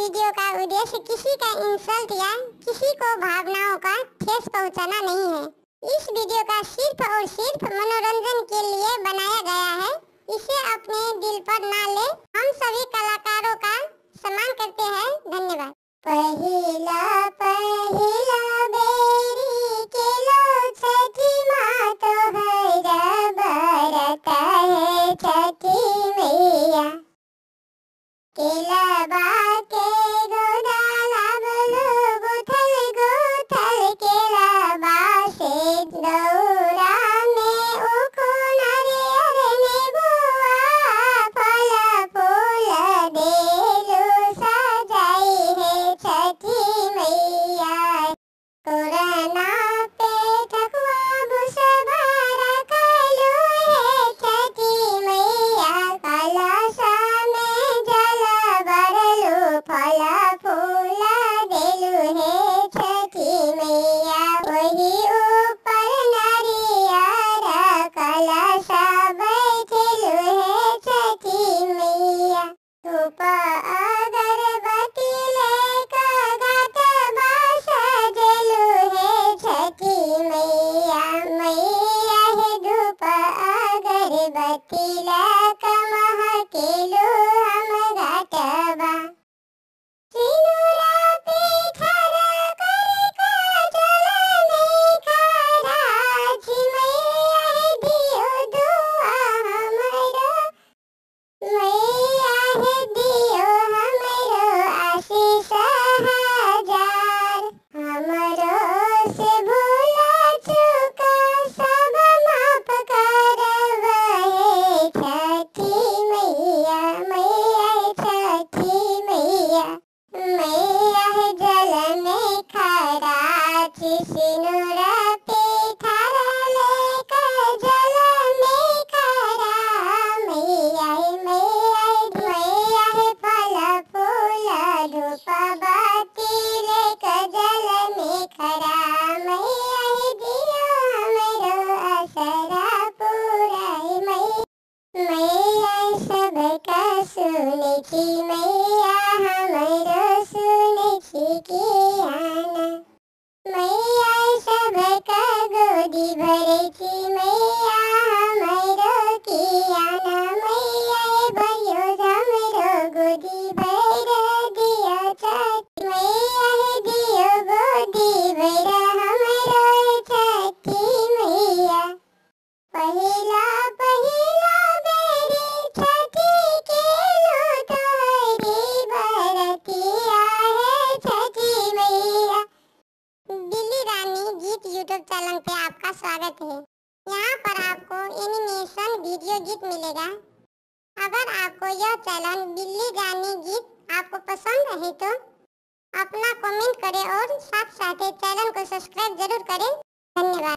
Video का उद्देश्य किसी का इंसल्ट या किसी को भावनाओं का ठेस पहुंचाना नहीं है। इस वीडियो का सिर्फ और सिर्फ मनोरंजन के लिए बनाया गया है। इसे अपने दिल पर ना ले। हम सभी कलाकारों का सम्मान करते हैं। धन्यवाद। पहिला पहिला बेरी केलो छठी माँ तो हर बरता है छठी मैया। केला बाके गोदा लाबलो गुथल गुथल केला बासे दौरा में उखो नारियल में बुआ फल फूल देलू सजाई है छठी मैया। कोरोना पे ठकुआ बुसबा रखलू है छठी मैया। कलशा में जल भरलू फल फूल देलू है छठी मैया। वही ऊपर नारियल कलशा बैठलू है छठी मैया। धूप अगरबत्ती लेकर घाट बास जलू है छठी मैया। मैया है धूप अगरबत्ती लेकर महकेलू हम घाटबा। सिनुरा पीठर करिका जल में खड़ा छी मैया है दियो दुआ हमरो। मैया है दियो हमरो आशीष हजार। हमरो से भूला चूका सब माफ करब हे छठी मैया। मैया है छठी मैया। मैया है जल में खड़ा छी सिनुरा पीठर लेकर जल में खड़ा। मैया है फल फूल धूप बत्ती लेकर जल में खड़ा। मैया है दियो हमरो असरा पुराई। मैया सबका सुने छी मैया हमरो सुने छी कियाना। मैया सबका गोदी भरे छी मैया हमरो कियाना। मैया भयो हमरो गोदी भर दिया छठी मैया है दियो गोदी भर हमरो छठी मैया। पहिला पहिला बेरी छठी केलो तोहरी बरतिया है छठी मैया। दिल्ली रानी गीत यूट्यूब चैनल पे आपका स्वागत है। यहाँ पर आपको एनिमेशन वीडियो गीत मिलेगा। अगर आपको यह चैनल दिल्ली रानी गीत आपको पसंद है तो अपना कमेंट करें और साथ साथ चैनल को सब्सक्राइब जरूर करें। धन्यवाद।